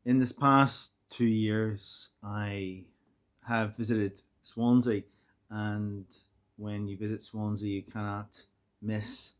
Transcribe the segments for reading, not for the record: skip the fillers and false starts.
In this past 2 years, I have visited Swansea, and when you visit Swansea, you cannot miss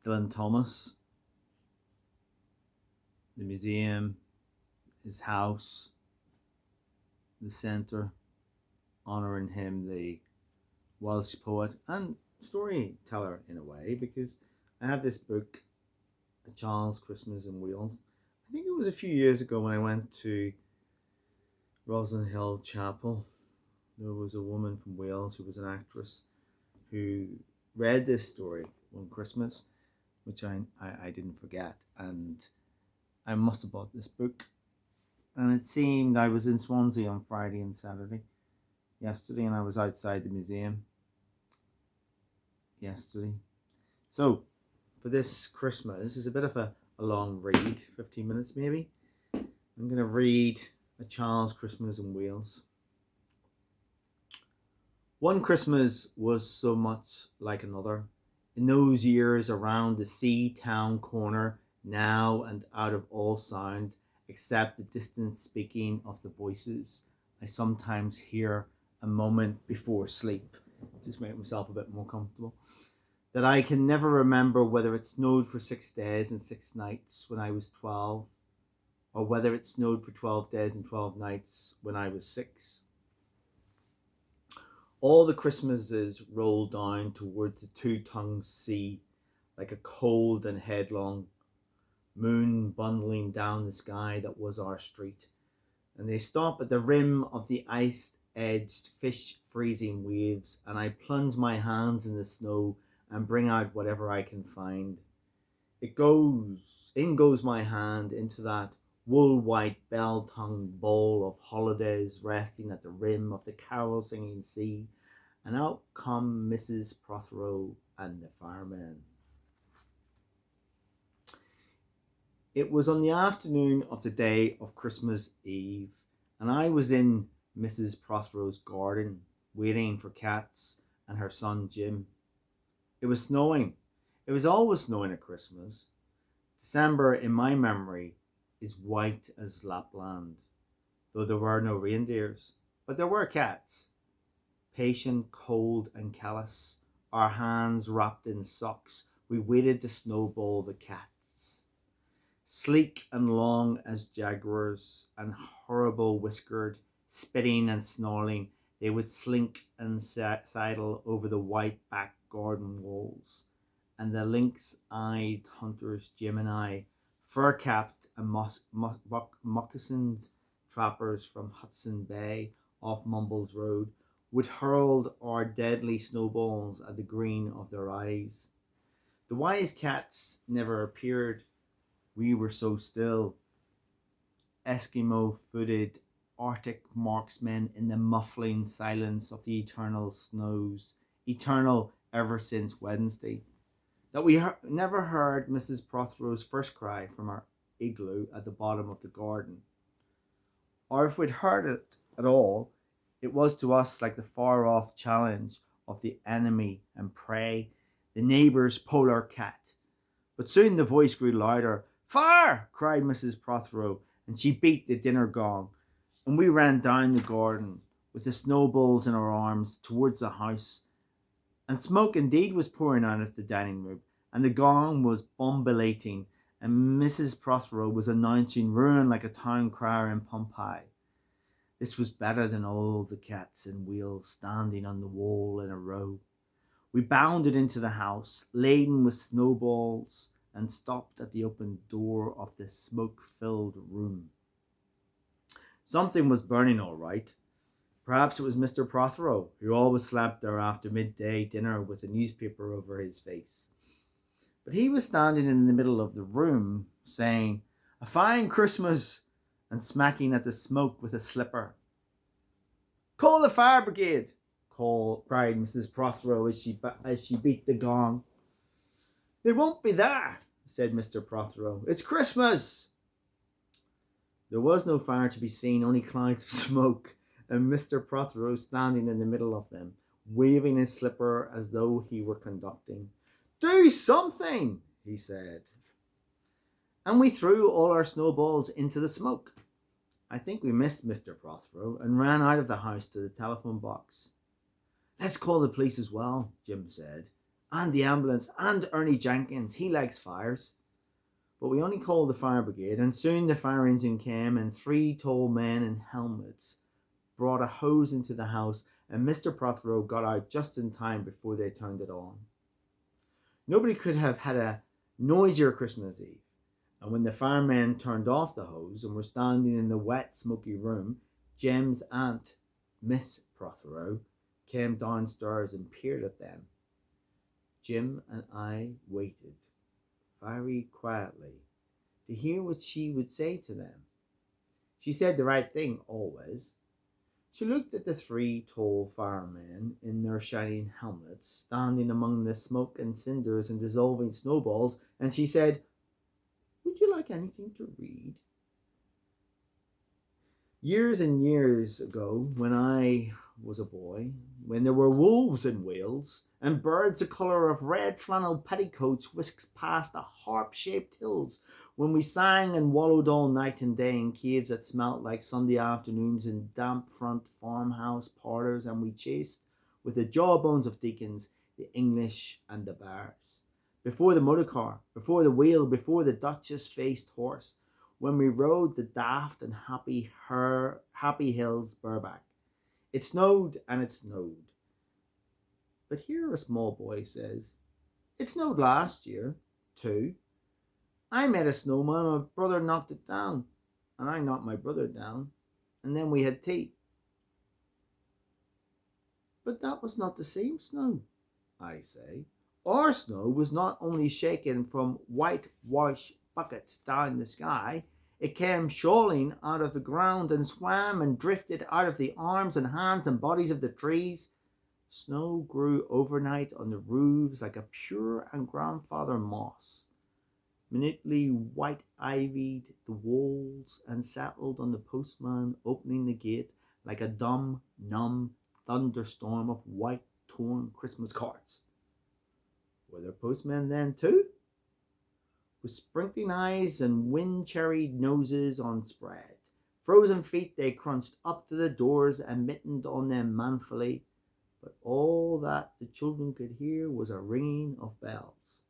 Dylan Thomas, the museum, his house, the centre, honouring him, the Welsh poet and storyteller in a way, because I have this book, A Child's Christmas in Wales. I think it was a few years ago when I went to Roslyn Hill Chapel. There was a woman from Wales who was an actress who read this story one Christmas, which I didn't forget. And I must have bought this book. And it seemed I was in Swansea on Friday and Saturday yesterday, and I was outside the museum yesterday. So, for this Christmas, is a bit of a long read, 15 minutes maybe. I'm going to read A Child's Christmas in Wales. One Christmas was so much like another. In those years around the sea town corner, now and out of all sound, except the distant speaking of the voices I sometimes hear a moment before sleep, just make myself a bit more comfortable, that I can never remember whether it snowed for 6 days and 6 nights when I was 12, or whether it snowed for 12 days and 12 nights when I was 6. All the Christmases rolled down towards the two-tongued sea like a cold and headlong moon bundling down the sky that was our street. And they stop at the rim of the ice-edged fish-freezing waves, and I plunge my hands in the snow and bring out whatever I can find. In goes my hand into that wool-white bell-tongued bowl of holidays resting at the rim of the carol-singing sea, and out come Mrs. Prothero and the firemen. It was on the afternoon of the day of Christmas Eve, and I was in Mrs. Prothero's garden, waiting for Katz and her son Jim. It was snowing. It was always snowing at Christmas. December, in my memory, is white as Lapland, though there were no reindeers. But there were cats, patient, cold, and callous, our hands wrapped in socks. We waited to snowball the cats. Sleek and long as jaguars, and horrible whiskered, spitting and snarling, they would slink and sidle over the white back garden walls, and the lynx-eyed hunters Jim and I, fur-capped and moccasined trappers from Hudson Bay off Mumbles Road, would hurl our deadly snowballs at the green of their eyes. The wise cats never appeared. We were so still, Eskimo-footed Arctic marksmen in the muffling silence of the eternal snows, eternal ever since Wednesday, that we never heard Mrs. Prothero's first cry from our igloo at the bottom of the garden. Or if we'd heard it at all, it was to us like the far-off challenge of the enemy and prey, the neighbour's polar cat. But soon the voice grew louder. "Fire!" cried Mrs. Prothero, and she beat the dinner gong, and we ran down the garden with the snowballs in our arms towards the house. And smoke indeed was pouring out of the dining room, and the gong was bombilating, and Mrs. Prothero was announcing ruin like a town crier in Pompeii. This was better than all the cats and wheels standing on the wall in a row. We bounded into the house, laden with snowballs, and stopped at the open door of the smoke-filled room. Something was burning all right. Perhaps it was Mr. Prothero, who always slept there after midday dinner with a newspaper over his face. But he was standing in the middle of the room, saying, "A fine Christmas," and smacking at the smoke with a slipper. "Call the fire brigade," cried Mrs. Prothero as she beat the gong. "They won't be there," said Mr. Prothero. "It's Christmas." There was no fire to be seen, only clouds of smoke, and Mr. Prothero standing in the middle of them, waving his slipper as though he were conducting. "Do something," he said. And we threw all our snowballs into the smoke. I think we missed Mr. Prothero and ran out of the house to the telephone box. Let's call the police as well, Jim said, and the ambulance, and Ernie Jenkins. He likes fires. But we only called the fire brigade, and soon the fire engine came, and 3 tall men in helmets brought a hose into the house, and Mr. Prothero got out just in time before they turned it on. Nobody could have had a noisier Christmas Eve, and when the firemen turned off the hose and were standing in the wet, smoky room, Jim's aunt, Miss Prothero, came downstairs and peered at them. Jim and I waited, very quietly, to hear what she would say to them. She said the right thing, always. She looked at the 3 tall firemen in their shining helmets, standing among the smoke and cinders and dissolving snowballs, and she said, "Would you like anything to read?" Years and years ago, when I was a boy, when there were wolves in Wales, and birds the colour of red flannel petticoats whisked past the harp-shaped hills, when we sang and wallowed all night and day in caves that smelt like Sunday afternoons in damp front farmhouse parlours, and we chased, with the jawbones of deacons, the English and the bars. Before the motor car, before the wheel, before the Duchess-faced horse, when we rode the daft and happy hills bareback. It snowed and it snowed. But here a small boy says, "It snowed last year, too. I made a snowman, my brother knocked it down, and I knocked my brother down, and then we had tea." "But that was not the same snow," I say. "Our snow was not only shaken from whitewash buckets down the sky, it came shoaling out of the ground and swam and drifted out of the arms and hands and bodies of the trees. Snow grew overnight on the roofs like a pure and grandfather moss, minutely white-ivied the walls, and settled on the postman opening the gate like a dumb, numb thunderstorm of white, torn Christmas cards." Were there postmen then too? With sprinkling eyes and wind-cherried noses on spread, frozen feet they crunched up to the doors and mittened on them manfully, but all that the children could hear was a ringing of bells.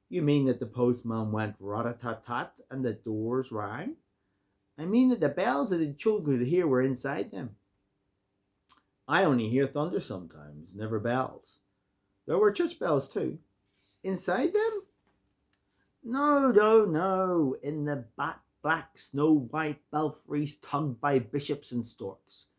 "You mean that the postman went rat-a-tat-tat and the doors rang?" "I mean that the bells that the children could hear were inside them." "I only hear thunder sometimes, never bells." "There were church bells too." "Inside them?" No, in the black snow-white belfries tugged by bishops and storks.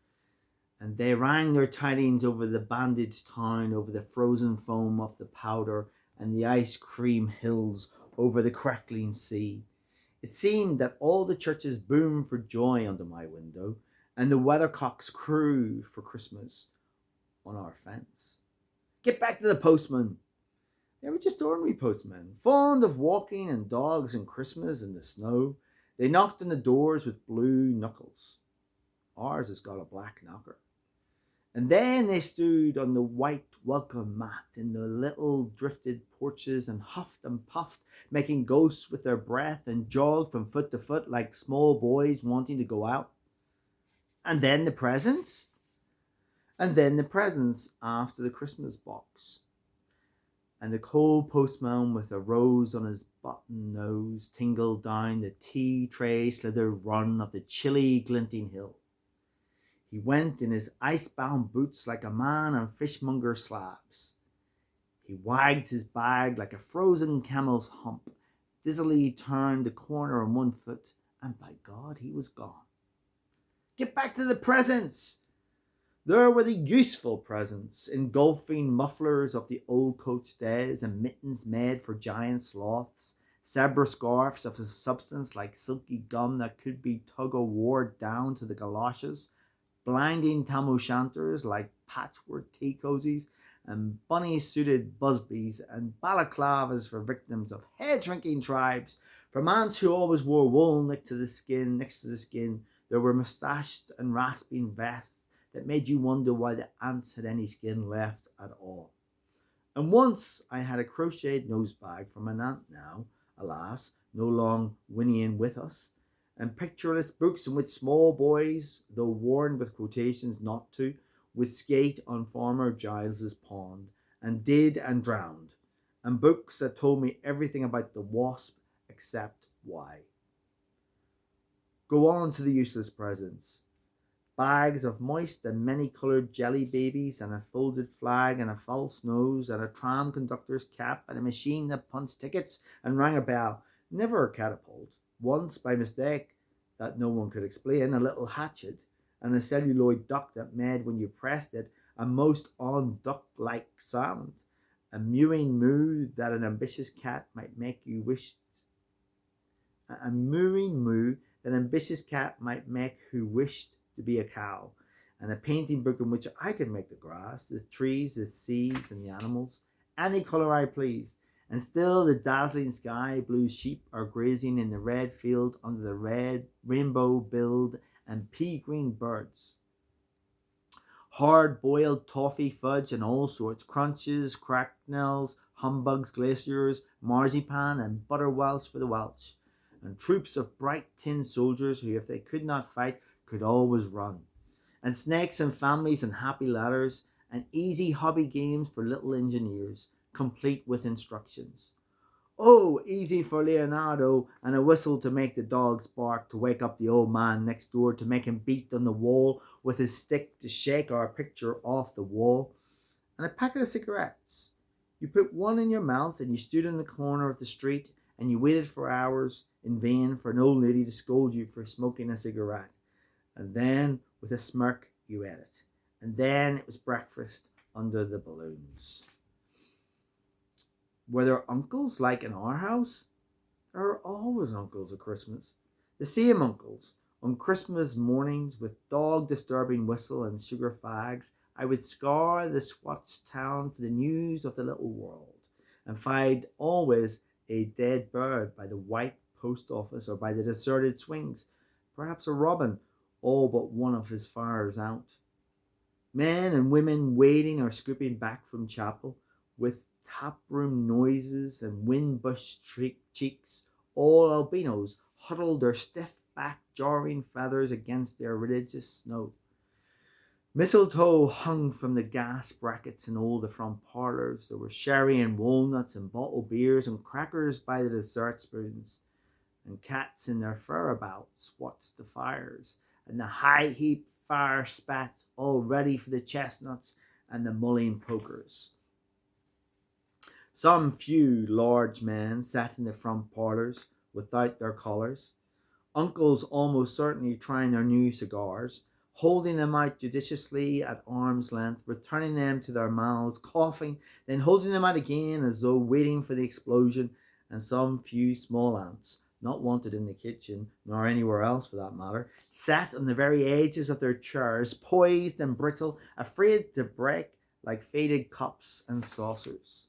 And they rang their tidings over the bandaged town, over the frozen foam of the powder, and the ice cream hills over the crackling sea. It seemed that all the churches boomed for joy under my window, and the weathercocks crew for Christmas on our fence. "Get back to the postman." They were just ordinary postmen, fond of walking and dogs and Christmas and the snow. They knocked on the doors with blue knuckles. Ours has got a black knocker. And then they stood on the white welcome mat in the little drifted porches and huffed and puffed, making ghosts with their breath, and jogged from foot to foot like small boys wanting to go out. And then the presents. And then the presents after the Christmas box. And the cold postman with a rose on his button nose tingled down the tea tray slithered run of the chilly glinting hill. He went in his ice-bound boots like a man on fishmonger slabs. He wagged his bag like a frozen camel's hump, dizzily turned the corner on one foot, and by God, he was gone. "Get back to the presents." There were the useful presents, engulfing mufflers of the old coach days and mittens made for giant sloths, zebra scarfs of a substance like silky gum that could be tug-o'-war down to the galoshes, blinding tam-o'-shanters like patchwork tea cozies, and bunny-suited busbies and balaclavas for victims of head-shrinking tribes. For mans who always wore wool next to the skin, there were moustached and rasping vests that made you wonder why the ants had any skin left at all. And once I had a crocheted nose bag from an aunt now, alas, no long whinnying with us, and picturesque books in which small boys, though warned with quotations not to, would skate on Farmer Giles's pond, and did and drowned, and books that told me everything about the wasp except why. Go on to the useless presents. Bags of moist and many-coloured jelly babies, and a folded flag, and a false nose, and a tram conductor's cap, and a machine that punched tickets and rang a bell. Never a catapult. Once, by mistake, that no one could explain, a little hatchet, and a celluloid duck that made, when you pressed it, a most unduck-like sound. A mewing moo that an ambitious cat might make you wish. A mewing moo that an ambitious cat might make who wished to be a cow, and a painting book in which I could make the grass, the trees, the seas, and the animals, any colour I pleased. And still the dazzling sky blue sheep are grazing in the red field under the red rainbow-billed and pea-green birds. Hard-boiled toffee fudge and all sorts, crunches, cracknels, humbugs, glaciers, marzipan, and butterwelch for the Welsh, and troops of bright tin soldiers who, if they could not fight, could always run, and snakes and families and happy ladders, and easy hobby games for little engineers, complete with instructions. Oh, easy for Leonardo, and a whistle to make the dogs bark, to wake up the old man next door, to make him beat on the wall with his stick to shake our picture off the wall, and a packet of cigarettes. You put one in your mouth, and you stood in the corner of the street, and you waited for hours in vain for an old lady to scold you for smoking a cigarette. And then, with a smirk, you ate it. And then it was breakfast under the balloons. Were there uncles like in our house? There are always uncles at Christmas. The same uncles. On Christmas mornings, with dog-disturbing whistle and sugar fags, I would scour the Scots town for the news of the little world, and find always a dead bird by the white post office, or by the deserted swings, perhaps a robin, all but one of his fires out. Men and women wading or scooping back from chapel, with taproom noises and wind-bush cheeks, all albinos, huddled their stiff back jarring feathers against their religious snow. Mistletoe hung from the gas brackets in all the front parlours. There were sherry and walnuts and bottled beers and crackers by the dessert spoons, and cats in their fur abouts watched the fires, and the high heap fire spats all ready for the chestnuts and the mullein pokers. Some few large men sat in the front parlours without their collars, uncles almost certainly trying their new cigars, holding them out judiciously at arm's length, returning them to their mouths, coughing, then holding them out again as though waiting for the explosion, and some few small aunts, not wanted in the kitchen, nor anywhere else for that matter, sat on the very edges of their chairs, poised and brittle, afraid to break like faded cups and saucers.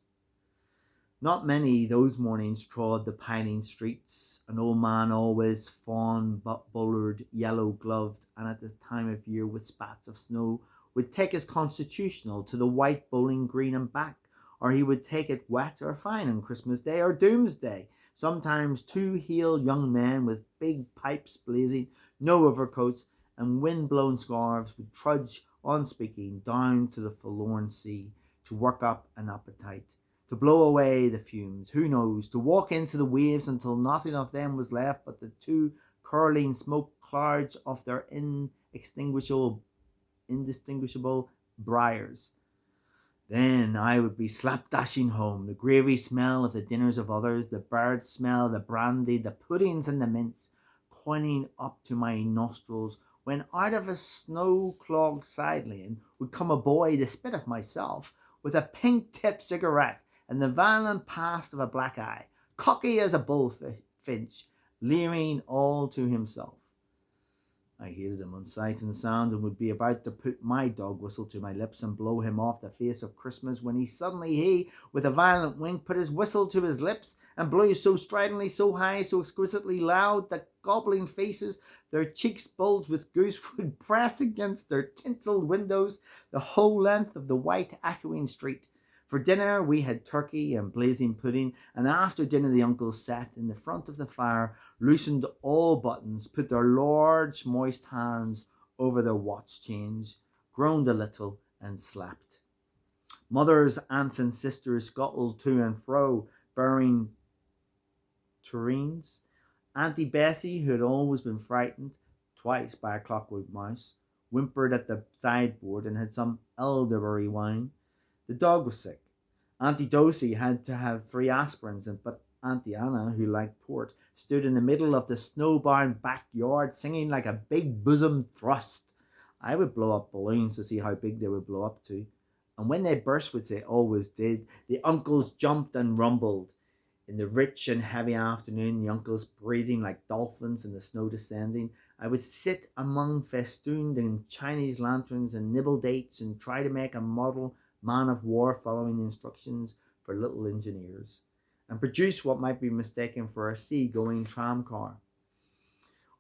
Not many those mornings trod the pining streets, an old man always fawn-bullard, yellow-gloved, and at this time of year with spats of snow, would take his constitutional to the white Bowling Green and back, or he would take it wet or fine on Christmas Day or Doomsday. Sometimes two hale young men with big pipes blazing, no overcoats, and wind-blown scarves would trudge on speaking down to the forlorn sea to work up an appetite, to blow away the fumes, who knows, to walk into the waves until nothing of them was left but the two curling smoke clouds of their indistinguishable briars. Then I would be slapdashing home, the gravy smell of the dinners of others, the bird smell, the brandy, the puddings and the mince, pointing up to my nostrils, when out of a snow-clogged side lane would come a boy, the spit of myself, with a pink-tipped cigarette and the violent past of a black eye, cocky as a bullfinch, leering all to himself. I hated him on sight and sound, and would be about to put my dog whistle to my lips and blow him off the face of Christmas, when he, with a violent wink, put his whistle to his lips, and blew so stridently, so high, so exquisitely loud, that gobbling faces, their cheeks bulged with goose, would press against their tinselled windows the whole length of the white echoing street. For dinner we had turkey and blazing pudding, and after dinner the uncles sat in the front of the fire, loosened all buttons, put their large, moist hands over their watch chains, groaned a little, and slept. Mothers, aunts, and sisters scuttled to and fro, bearing tureens. Auntie Bessie, who had always been frightened twice by a clockwork mouse, whimpered at the sideboard and had some elderberry wine. The dog was sick. Auntie Dosey had to have 3 aspirins, but Auntie Anna, who liked port, stood in the middle of the snowbound backyard singing like a big bosom thrust. I would blow up balloons to see how big they would blow up to. And when they burst, which they always did, the uncles jumped and rumbled. In the rich and heavy afternoon, the uncles breathing like dolphins and the snow descending, I would sit among festooned and Chinese lanterns and nibble dates and try to make a model man of war following the instructions for little engineers, and produce what might be mistaken for a sea-going tram car.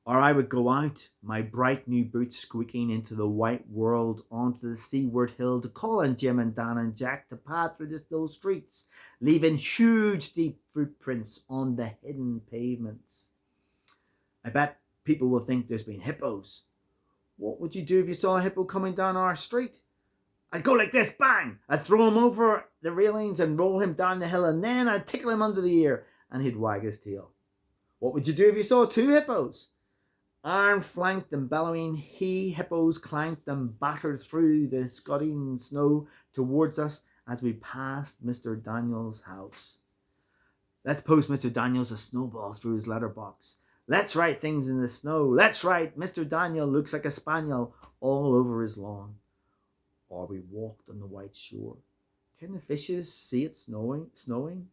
Or I would go out, my bright new boots squeaking into the white world onto the seaward hill to call on Jim and Dan and Jack to pass through the still streets, leaving huge deep footprints on the hidden pavements. I bet people will think there's been hippos. What would you do if you saw a hippo coming down our street? I'd go like this, bang! I'd throw him over the railings and roll him down the hill, and then I'd tickle him under the ear, and he'd wag his tail. What would you do if you saw 2 hippos? Arm-flanked and bellowing, he-hippos clanked and battered through the scudding snow towards us as we passed Mr. Daniels' house. Let's post Mr. Daniels a snowball through his letterbox. Let's write things in the snow. Let's write, Mr. Daniel looks like a spaniel all over his lawn. Or we walked on the white shore. Can the fishes see it snowing?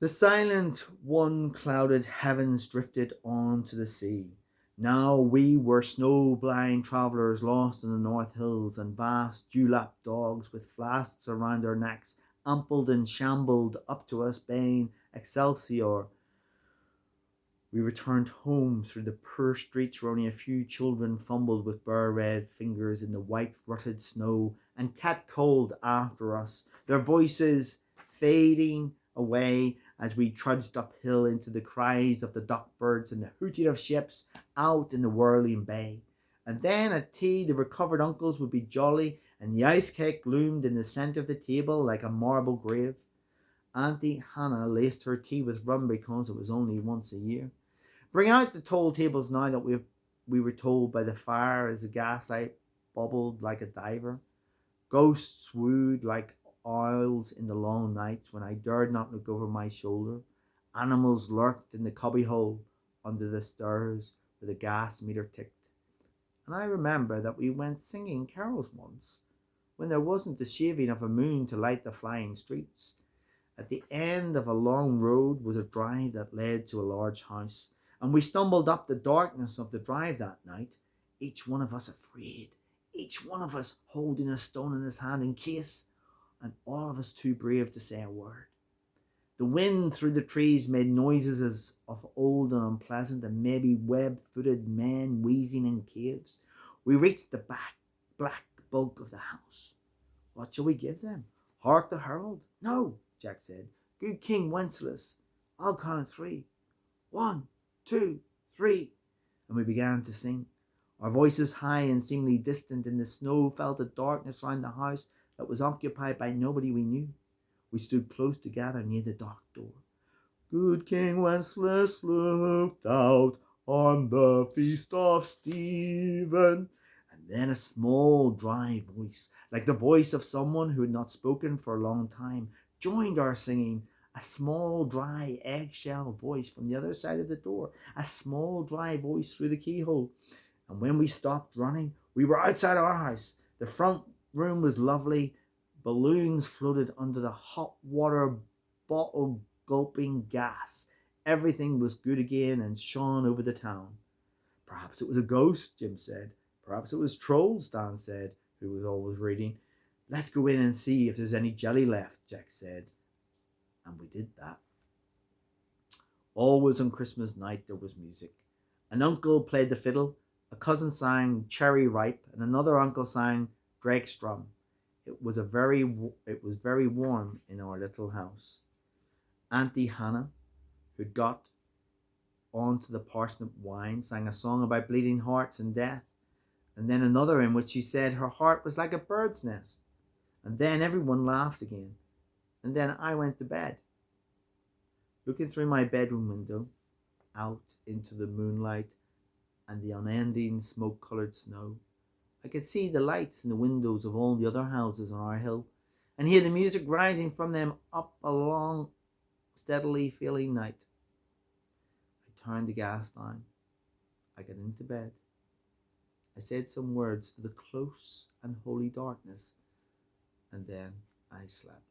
The silent, one-clouded heavens drifted on to the sea. Now we were snow-blind travellers lost in the North Hills, and vast dewlap dogs with flasks around their necks ambled and shambled up to us, baying Excelsior. We returned home through the poor streets where only a few children fumbled with bare red fingers in the white rutted snow and catcalled after us, their voices fading away as we trudged uphill into the cries of the duckbirds and the hooting of ships out in the whirling bay. And then at tea the recovered uncles would be jolly, and the ice cake loomed in the centre of the table like a marble grave. Auntie Hannah laced her tea with rum because it was only once a year. Bring out the tall tables now that we were told by the fire as the gaslight bubbled like a diver. Ghosts wooed like owls in the long nights when I dared not look over my shoulder. Animals lurked in the cubbyhole under the stairs where the gas meter ticked. And I remember that we went singing carols once, when there wasn't the shaving of a moon to light the flying streets. At the end of a long road was a drive that led to a large house, and we stumbled up the darkness of the drive that night, each one of us afraid, each one of us holding a stone in his hand in case, and all of us too brave to say a word. The wind through the trees made noises as of old and unpleasant, and maybe web-footed men wheezing in caves. We reached the black bulk of the house. What shall we give them? Hark the herald? No, Jack said. Good King Wenceslas. I'll count 3. 1, 2, 3. And we began to sing. Our voices high and seemingly distant in the snow fell to darkness round the house that was occupied by nobody we knew. We stood close together near the dark door. Good King Wenceslas looked out on the feast of Stephen. And then a small, dry voice, like the voice of someone who had not spoken for a long time, joined our singing. A small, dry, eggshell voice from the other side of the door. A small, dry voice through the keyhole. And when we stopped running, we were outside our house. The front room was lovely. Balloons floated under the hot water bottle gulping gas. Everything was good again and shone over the town. Perhaps it was a ghost, Jim said. Perhaps it was trolls, Dan said, who was always reading. Let's go in and see if there's any jelly left, Jack said. And we did that. Always on Christmas night there was music. An uncle played the fiddle, a cousin sang Cherry Ripe, and another uncle sang Drake's Drum. It was very warm in our little house. Auntie Hannah, who'd got on to the parsnip wine, sang a song about bleeding hearts and death, and then another in which she said her heart was like a bird's nest. And then everyone laughed again, and then I went to bed. Looking through my bedroom window, out into the moonlight and the unending smoke-coloured snow, I could see the lights in the windows of all the other houses on our hill, and hear the music rising from them up a long, steadily failing night. I turned the gas down. I got into bed. I said some words to the close and holy darkness, and then I slept.